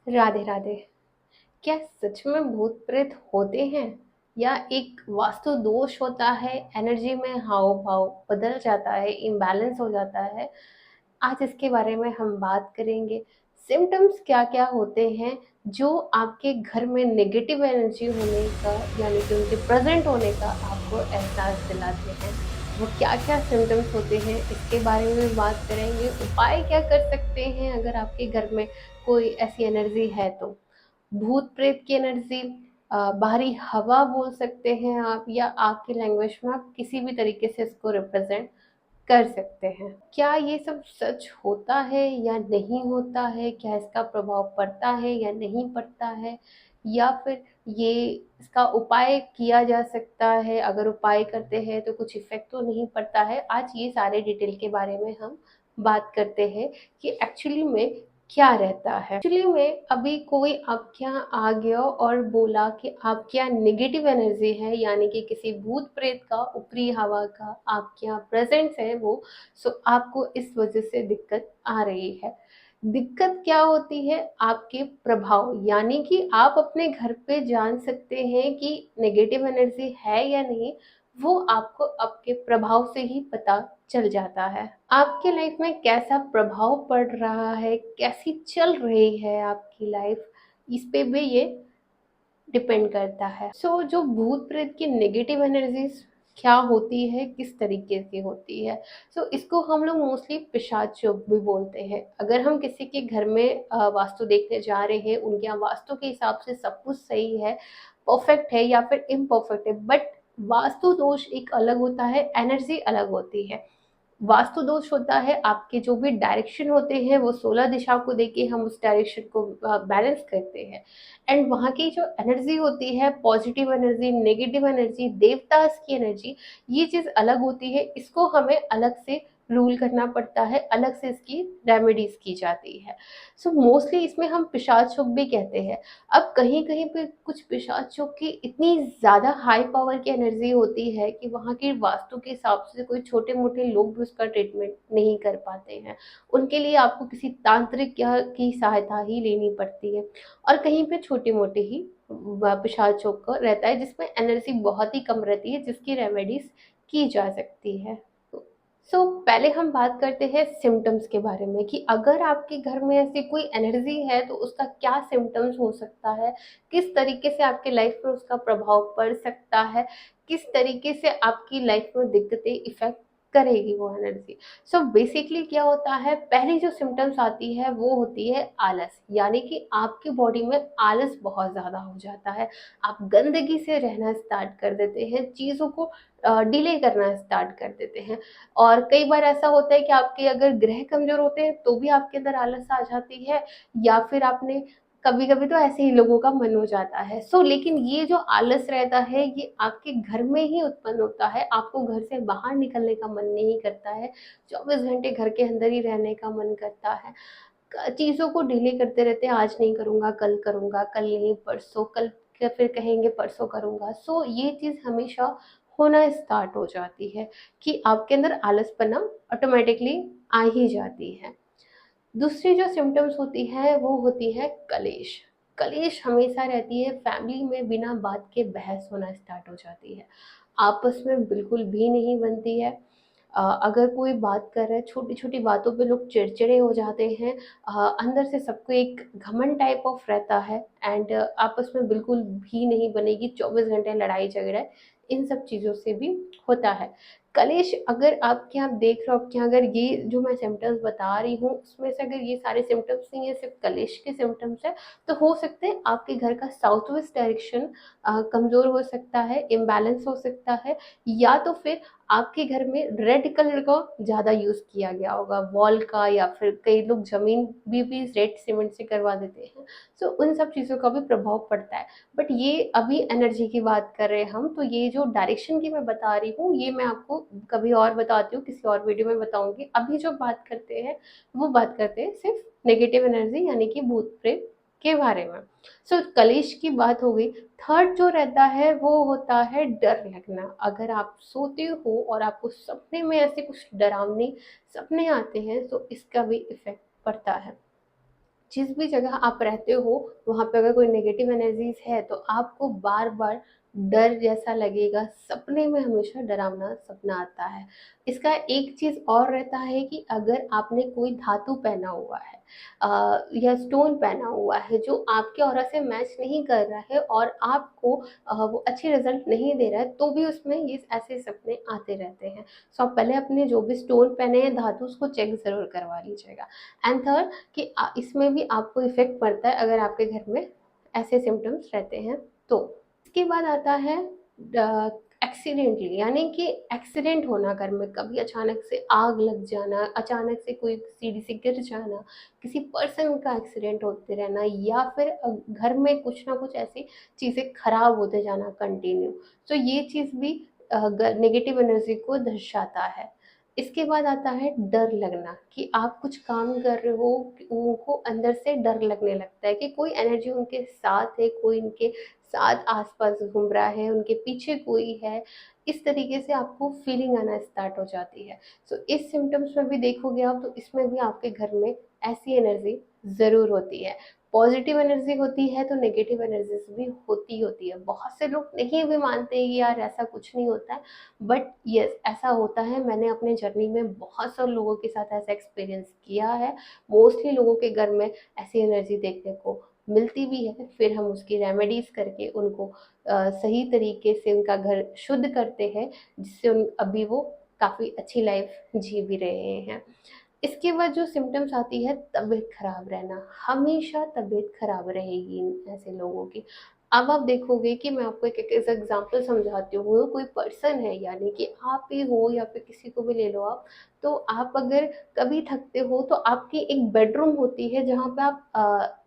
राधे राधे। क्या सच में भूत प्रेत होते हैं या एक वास्तु दोष होता है, एनर्जी में हाव भाव बदल जाता है, इम्बैलेंस हो जाता है? आज इसके बारे में हम बात करेंगे। सिम्टम्स क्या क्या होते हैं जो आपके घर में नेगेटिव एनर्जी होने का यानी कि उनके प्रेजेंट होने का आपको एहसास दिलाते हैं। वो क्या क्या सिम्टम्स होते हैं इसके बारे में बात करेंगे। उपाय क्या कर सकते हैं अगर आपके घर में कोई ऐसी एनर्जी है तो। भूत प्रेत की एनर्जी, बाहरी हवा बोल सकते हैं आप, या आपकी लैंग्वेज में आप किसी भी तरीके से इसको रिप्रेजेंट कर सकते हैं। क्या ये सब सच होता है या नहीं होता है? क्या इसका प्रभाव पड़ता है या नहीं पड़ता है? या फिर ये इसका उपाय किया जा सकता है? अगर उपाय करते हैं तो कुछ इफेक्ट तो नहीं पड़ता है? आज ये सारे डिटेल के बारे में हम बात करते हैं कि एक्चुअली में क्या रहता है। एक्चुअली में अभी कोई आपके यहाँ आ गया और बोला कि आपके यहाँ नेगेटिव एनर्जी है, यानी कि किसी भूत प्रेत का, ऊपरी हवा का आपके यहाँ प्रेजेंस है वो, सो आपको इस वजह से दिक्कत आ रही है। दिक्कत क्या होती है? आपके प्रभाव, यानी कि आप अपने घर पे जान सकते हैं कि नेगेटिव एनर्जी है या नहीं। वो आपको आपके प्रभाव से ही पता चल जाता है। आपके लाइफ में कैसा प्रभाव पड़ रहा है, कैसी चल रही है आपकी लाइफ, इस पे भी ये डिपेंड करता है। जो भूत प्रेत की नेगेटिव एनर्जीज क्या होती है, किस तरीके की होती है? इसको हम लोग मोस्टली पिशाच योग भी बोलते हैं। अगर हम किसी के घर में वास्तु देखने जा रहे हैं, उनके यहाँ वास्तु के हिसाब से सब कुछ सही है, परफेक्ट है या फिर इम्परफेक्ट है, बट वास्तु दोष एक अलग होता है, एनर्जी अलग होती है। वास्तु दोष होता है आपके जो भी डायरेक्शन होते हैं वो 16 दिशा को देके हम उस डायरेक्शन को बैलेंस करते हैं। एंड वहाँ की जो एनर्जी होती है, पॉजिटिव एनर्जी, नेगेटिव एनर्जी, देवतास की एनर्जी, ये चीज़ अलग होती है। इसको हमें अलग से रूल करना पड़ता है, अलग से इसकी रेमेडीज की जाती है। मोस्टली इसमें हम पिशाच योग भी कहते हैं। अब कहीं कहीं पे कुछ पिशाचों की इतनी ज़्यादा हाई पावर की एनर्जी होती है कि वहाँ की वास्तु के हिसाब से कोई छोटे मोटे लोग भी उसका ट्रीटमेंट नहीं कर पाते हैं। उनके लिए आपको किसी तांत्रिक या की सहायता ही लेनी पड़ती है। और कहीं पे छोटे मोटे ही पिशाचों का रहता है जिसमें एनर्जी बहुत ही कम रहती है, जिसकी रेमेडीज की जा सकती है। पहले हम बात करते हैं सिम्टम्स के बारे में कि अगर आपके घर में ऐसी कोई एनर्जी है तो उसका क्या सिम्टम्स हो सकता है, किस तरीके से आपके लाइफ में उसका प्रभाव पड़ सकता है, किस तरीके से आपकी लाइफ में दिक्कतें इफेक्ट करेगी वो एनर्जी। बेसिकली क्या होता है, पहली जो सिम्टम्स आती है वो होती है आलस, यानी कि आपकी बॉडी में आलस बहुत ज़्यादा हो जाता है। आप गंदगी से रहना स्टार्ट कर देते हैं, चीज़ों को डिले करना स्टार्ट कर देते हैं। और कई बार ऐसा होता है कि आपके अगर ग्रह कमजोर होते हैं तो भी आपके अंदर आलस आ जाती है, या फिर आपने कभी कभी तो ऐसे ही लोगों का मन हो जाता है। लेकिन ये जो आलस रहता है ये आपके घर में ही उत्पन्न होता है, आपको घर से बाहर निकलने का मन नहीं करता है, 24 घंटे घर के अंदर ही रहने का मन करता है। चीज़ों को डिले करते रहते हैं, आज नहीं करूँगा, कल नहीं परसों, कल फिर कहेंगे परसों करूँगा। ये चीज़ हमेशा होना स्टार्ट हो जाती है कि आपके अंदर आलसपना ऑटोमेटिकली आ ही जाती है। दूसरी जो सिम्टम्स होती है वो होती है कलेश। कलेश हमेशा रहती है फैमिली में, बिना बात के बहस होना स्टार्ट हो जाती है, आपस में बिल्कुल भी नहीं बनती है। अगर कोई बात कर रहा है, छोटी छोटी बातों पे लोग चिड़चिड़े हो जाते हैं। अंदर से सबको एक घमंड टाइप ऑफ रहता है, एंड आपस में बिल्कुल भी नहीं बनेगी, 24 घंटे लड़ाई झगड़ा, इन सब चीज़ों से भी होता है। कलेश अगर आपके यहाँ देख रहे हो, आपके यहाँ अगर ये जो मैं सिम्टम्स बता रही हूँ उसमें से अगर ये सारे सिम्टम्स नहीं है, सिर्फ कलेश के सिम्टम्स है, तो हो सकते हैं आपके घर का साउथ वेस्ट डायरेक्शन कमज़ोर हो सकता है, इम्बैलेंस हो सकता है, या तो फिर आपके घर में रेड कलर का ज़्यादा यूज़ किया गया होगा वॉल का, या फिर कई लोग ज़मीन भी रेड सीमेंट से करवा देते हैं। उन सब चीज़ों का भी प्रभाव पड़ता है। बट ये अभी एनर्जी की बात कर रहे हैं हम, तो ये जो डायरेक्शन की मैं बता रही हूँ ये मैं आपको कभी और बताती हूँ, किसी और वीडियो में बताऊंगी। अभी जो बात करते हैं वो बात करते हैं सिर्फ नेगेटिव एनर्जी यानी कि भूत प्रेत के बारे में। कलेश की बात हो गई। थर्ड जो रहता है वो होता है डर लगना। अगर आप सोते हो और आपको सपने में ऐसे कुछ डरावने सपने आते हैं तो इसका भी इफेक्ट पड़ता है। जिस भी जगह आप रहते हो वहाँ पे अगर कोई नेगेटिव एनर्जीज है तो आपको बार बार डर जैसा लगेगा, सपने में हमेशा डरावना सपना आता है। इसका एक चीज और रहता है कि अगर आपने कोई धातु पहना हुआ है या स्टोन पहना हुआ है जो आपके ऑरा से मैच नहीं कर रहा है और आपको वो अच्छे रिजल्ट नहीं दे रहा है, तो भी उसमें ये ऐसे सपने आते रहते हैं। सो आप पहले अपने जो भी स्टोन पहने हैं धातु उसको चेक जरूर करवा लीजिएगा। एंड थर्ड कि इसमें भी आपको इफेक्ट पड़ता है अगर आपके घर में ऐसे सिम्टम्स रहते हैं तो। इसके बाद आता है एक्सीडेंटली, यानी कि एक्सीडेंट होना घर में, कभी अचानक से आग लग जाना, अचानक से कोई सीढ़ी से गिर जाना, किसी पर्सन का एक्सीडेंट होते रहना, या फिर घर में कुछ ना कुछ ऐसी चीजें खराब होते जाना कंटिन्यू। तो ये चीज भी नेगेटिव एनर्जी को दर्शाता है। इसके बाद आता है डर लगना, कि आप कुछ काम कर रहे हो उनको अंदर से डर लगने लगता है कि कोई एनर्जी उनके साथ है, कोई उनके साथ आसपास घूम रहा है, उनके पीछे कोई है। इस तरीके से आपको फीलिंग आना स्टार्ट हो जाती है। सो इस सिम्टम्स में भी देखोगे आप तो इसमें भी आपके घर में ऐसी एनर्जी जरूर होती है। पॉजिटिव एनर्जी होती है तो नेगेटिव एनर्जीज भी होती है। बहुत से लोग नहीं भी मानते हैं कि यार ऐसा कुछ नहीं होता है, बट यस ऐसा होता है। मैंने अपने जर्नी में बहुत सारे लोगों के साथ ऐसा एक्सपीरियंस किया है। मोस्टली लोगों के घर में ऐसी एनर्जी देखने को मिलती भी है, फिर हम उसकी रेमेडीज करके उनको सही तरीके से उनका घर शुद्ध करते हैं, जिससे उन अभी वो काफ़ी अच्छी लाइफ जी भी रहे हैं। इसके बाद जो सिम्टम्स आती है तबीयत खराब रहना, हमेशा तबीयत खराब रहेगी इन ऐसे लोगों की। अब आप देखोगे कि मैं आपको एक एग्जांपल समझाती हूँ। कोई पर्सन है, यानी कि आप ही हो या फिर किसी को भी ले लो आप, तो आप अगर कभी थकते हो तो आपकी एक बेडरूम होती है जहाँ पे आप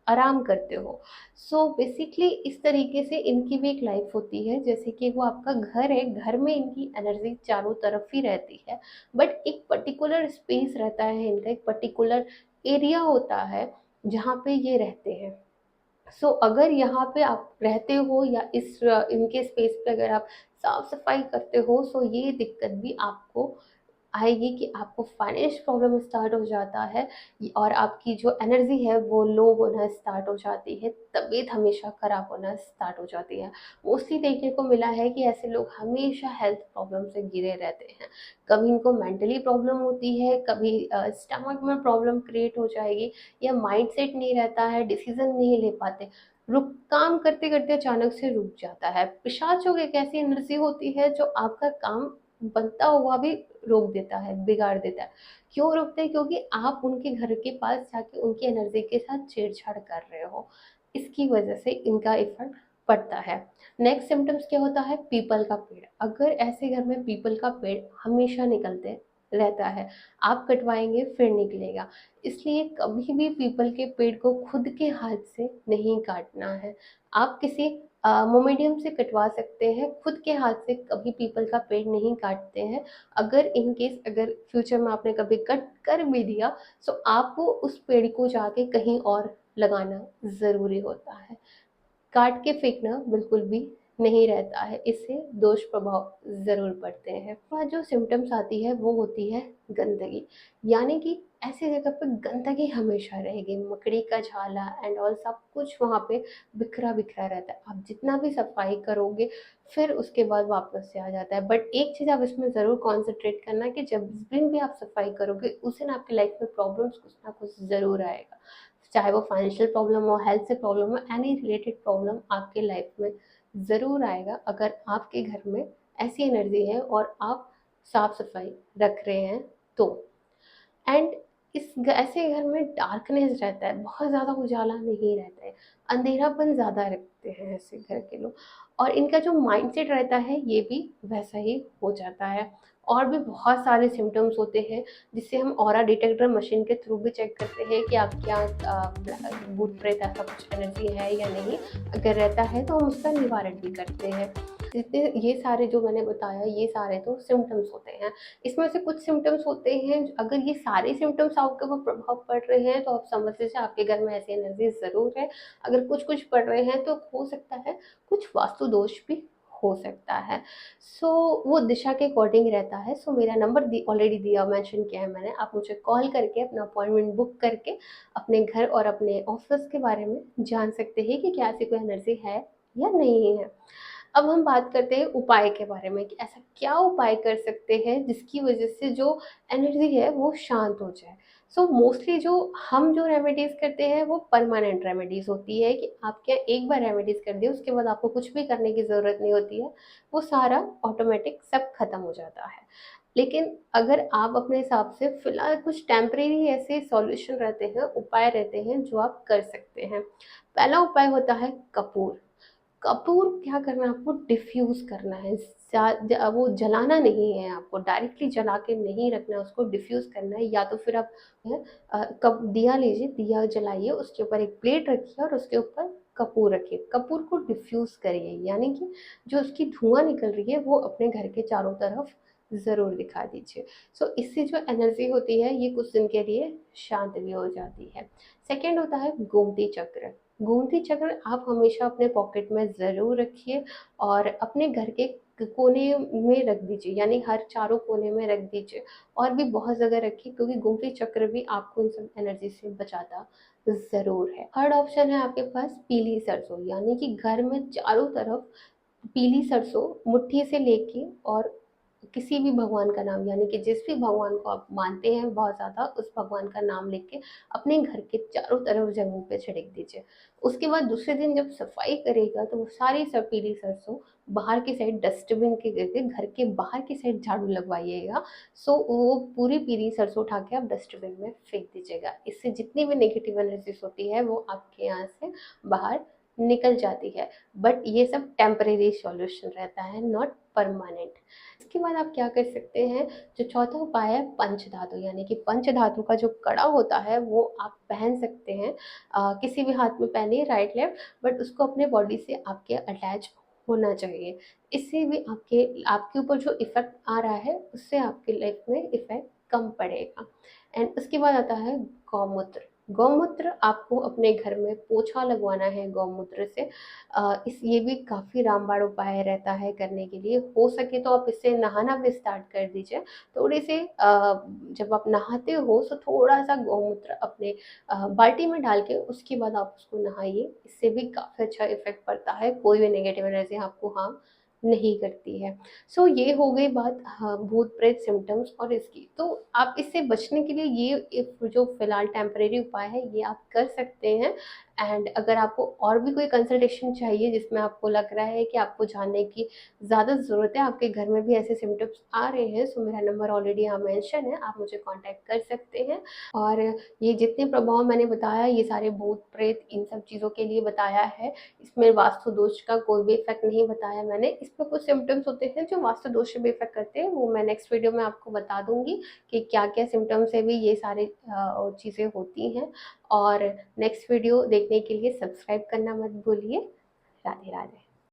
आराम करते हो। सो बेसिकली इस तरीके से इनकी भी एक लाइफ होती है, जैसे कि वो आपका घर है, घर में इनकी एनर्जी चारों तरफ ही रहती है, बट एक पर्टिकुलर स्पेस रहता है इनका, एक पर्टिकुलर एरिया होता है जहाँ पे ये रहते हैं। सो अगर यहाँ पे आप रहते हो या इस इनके स्पेस पे अगर आप साफ सफाई करते हो, सो ये दिक्कत भी आपको आएगी कि आपको फाइनेंशियल प्रॉब्लम स्टार्ट हो जाता है और आपकी जो एनर्जी है वो लो होना स्टार्ट हो जाती है, तबीयत हमेशा खराब होना स्टार्ट हो जाती है। मोस्टली देखने को मिला है कि ऐसे लोग हमेशा हेल्थ प्रॉब्लम से घिरे रहते हैं। कभी इनको मेंटली प्रॉब्लम होती है, कभी स्टमक में प्रॉब्लम क्रिएट हो जाएगी, या माइंड सेट नहीं रहता है, डिसीजन नहीं ले पाते, रुक काम करते करते अचानक से रुक जाता है। पिशाचों की एक ऐसी एनर्जी होती है जो आपका काम बनता हुआ भी रोक देता है, बिगाड़ देता है। क्यों रोकते हैं? क्योंकि आप उनके घर के पास जाके उनकी एनर्जी के साथ छेड़छाड़ कर रहे हो। इसकी वजह से इनका इफेक्ट पड़ता है। नेक्स्ट सिम्टम्स क्या होता है? पीपल का पेड़। अगर ऐसे घर में पीपल का पेड़ हमेशा निकलते रहता है, आप कटवाएंगे फिर निकलेगा, इसलिए कभी भी पीपल के पेड़ को खुद के हाथ से नहीं काटना है। आप किसी मोमेडियम से कटवा सकते हैं, खुद के हाथ से कभी पीपल का पेड़ नहीं काटते हैं। अगर इन केस अगर फ्यूचर में आपने कभी कट कर भी दिया, तो आपको उस पेड़ को जाके कहीं और लगाना ज़रूरी होता है। काट के फेंकना बिल्कुल भी नहीं रहता है, इससे दोष प्रभाव ज़रूर पड़ते हैं। और जो सिम्टम्स आती है वो होती है गंदगी, यानी कि ऐसी जगह पे गंदगी हमेशा रहेगी, मकड़ी का झाला एंड ऑल सब कुछ वहाँ पे बिखरा बिखरा रहता है। आप जितना भी सफाई करोगे फिर उसके बाद वापस से आ जाता है। बट एक चीज़ आप इसमें ज़रूर कॉन्सेंट्रेट करना कि जब दिन भी आप सफाई करोगे उस दिन आपकी लाइफ में प्रॉब्लम्स कुछ ना कुछ ज़रूर आएगा, चाहे वो फाइनेंशियल प्रॉब्लम हो, हेल्थ से प्रॉब्लम हो, एनी रिलेटेड प्रॉब्लम आपके लाइफ में ज़रूर आएगा अगर आपके घर में ऐसी एनर्जी है और आप साफ सफाई रख रहे हैं तो। एंड ऐसे घर में डार्कनेस रहता है, बहुत ज़्यादा उजाला नहीं रहता है, अंधेरापन ज़्यादा रखते हैं ऐसे घर के लोग, और इनका जो माइंडसेट रहता है ये भी वैसा ही हो जाता है। और भी बहुत सारे सिम्टम्स होते हैं जिससे हम ऑरा डिटेक्टर मशीन के थ्रू भी चेक करते हैं कि आपके यहाँ भूत प्रेत ऐसा कुछ एनर्जी है या नहीं। अगर रहता है तो हम उसका निवारण भी करते हैं। जितने ये सारे जो मैंने बताया ये सारे तो सिम्टम्स होते हैं। इसमें से कुछ सिम्टम्स होते हैं, अगर ये सारे सिम्टम्स आपके ऊपर प्रभाव पड़ रहे हैं तो आप समझ लीजिए आपके घर में ऐसी एनर्जी ज़रूर है। अगर कुछ कुछ पड़ रहे हैं तो हो सकता है कुछ वास्तु दोष भी हो सकता है। सो वो दिशा के अकॉर्डिंग रहता है। सो मेरा नंबर ऑलरेडी दिया मेंशन किया है मैंने, आप मुझे कॉल करके अपना अपॉइंटमेंट बुक करके अपने घर और अपने ऑफिस के बारे में जान सकते हैं कि क्या ऐसी कोई एनर्जी है या नहीं है। अब हम बात करते हैं उपाय के बारे में कि ऐसा क्या उपाय कर सकते हैं जिसकी वजह से जो एनर्जी है वो शांत हो जाए। सो मोस्टली जो रेमेडीज करते हैं वो परमानेंट रेमेडीज होती है कि आप क्या एक बार रेमेडीज कर दिए उसके बाद आपको कुछ भी करने की ज़रूरत नहीं होती है, वो सारा ऑटोमेटिक सब खत्म हो जाता है। लेकिन अगर आप अपने हिसाब से फिलहाल कुछ टेम्परेरी ऐसे सॉल्यूशन रहते हैं, उपाय रहते हैं जो आप कर सकते हैं। पहला उपाय होता है कपूर। कपूर क्या करना है आपको, डिफ्यूज करना है। वो जलाना नहीं है, आपको डायरेक्टली जला के नहीं रखना है, उसको डिफ्यूज करना है। या तो फिर आप कप दिया लीजिए, दिया जलाइए, उसके ऊपर एक प्लेट रखिए और उसके ऊपर कपूर रखिए, कपूर को डिफ्यूज करिए, यानी कि जो उसकी धुआं निकल रही है वो अपने घर के चारों तरफ ज़रूर दिखा दीजिए। सो इससे जो एनर्जी होती है ये कुछ दिन के लिए शांत भी हो जाती है। सेकेंड होता है गोमती चक्र। गोमती चक्र आप हमेशा अपने पॉकेट में ज़रूर रखिए और अपने घर के कोने में रख दीजिए, यानी हर चारों कोने में रख दीजिए। और भी बहुत जगह रखिए क्योंकि गोमती चक्र भी आपको इन सब एनर्जी से बचाता ज़रूर है। थर्ड ऑप्शन है आपके पास पीली सरसों, यानी कि घर में चारों तरफ पीली सरसों मुट्ठी से लेके और किसी भी भगवान का नाम, यानी कि जिस भी भगवान को आप मानते हैं बहुत ज़्यादा, उस भगवान का नाम लेके अपने घर के चारों तरफ ज़मीन पे छिड़क दीजिए। उसके बाद दूसरे दिन जब सफाई करेगा तो वो सारी सब पीली सरसों बाहर की साइड डस्टबिन के करके घर के बाहर की साइड झाड़ू लगवाइएगा। सो वो पूरी पीली सरसों उठा के आप डस्टबिन में फेंक दीजिएगा। इससे जितनी भी नेगेटिव एनर्जीज होती है वो आपके यहाँ से बाहर निकल जाती है। बट ये सब टेम्परेरी सॉल्यूशन रहता है, नॉट परमानेंट। इसके बाद आप क्या कर सकते हैं, जो चौथा उपाय है पंचधातु, यानी कि पंचधातु का जो कड़ा होता है वो आप पहन सकते हैं। किसी भी हाथ में पहनिए, राइट लेफ्ट, बट उसको अपने बॉडी से आपके अटैच होना चाहिए। इससे भी आपके आपके ऊपर जो इफेक्ट आ रहा है उससे आपकी लाइफ में इफेक्ट कम पड़ेगा। एंड उसके बाद आता है गौमूत्र। गौमूत्र आपको अपने घर में पोछा लगवाना है गौमूत्र से। इस ये भी काफ़ी रामबाण उपाय रहता है करने के लिए। हो सके तो आप इससे नहाना भी स्टार्ट कर दीजिए। थोड़े से जब आप नहाते हो तो थोड़ा सा गौमूत्र अपने बाल्टी में डाल के उसके बाद आप उसको नहाइए। इससे भी काफ़ी अच्छा इफेक्ट पड़ता है, कोई भी नेगेटिव एनर्जी आपको हार्म नहीं करती है। सो ये हो गई बात, हाँ, भूत प्रेत सिम्टम्स और इसकी। तो आप इससे बचने के लिए ये जो फिलहाल टेम्परेरी उपाय है ये आप कर सकते हैं। एंड अगर आपको और भी कोई कंसल्टेशन चाहिए जिसमें आपको लग रहा है कि आपको जानने की ज़्यादा ज़रूरत है, आपके घर में भी ऐसे सिम्टम्स आ रहे हैं, सो मेरा नंबर ऑलरेडी यहाँ मेंशन है, आप मुझे कांटेक्ट कर सकते हैं। और ये जितने प्रभाव मैंने बताया ये सारे भूत प्रेत इन सब चीज़ों के लिए बताया है। इसमें वास्तु दोष का कोई भी इफेक्ट नहीं बताया मैंने। इसमें कुछ सिम्टम्स होते हैं जो वास्तु दोष से भी इफेक्ट करते हैं, वो मैं नेक्स्ट वीडियो में आपको बता दूंगी कि क्या क्या सिम्टम्स से भी ये सारी चीज़ें होती हैं। और नेक्स्ट वीडियो देखने के लिए सब्सक्राइब करना मत भूलिए। राधे राधे।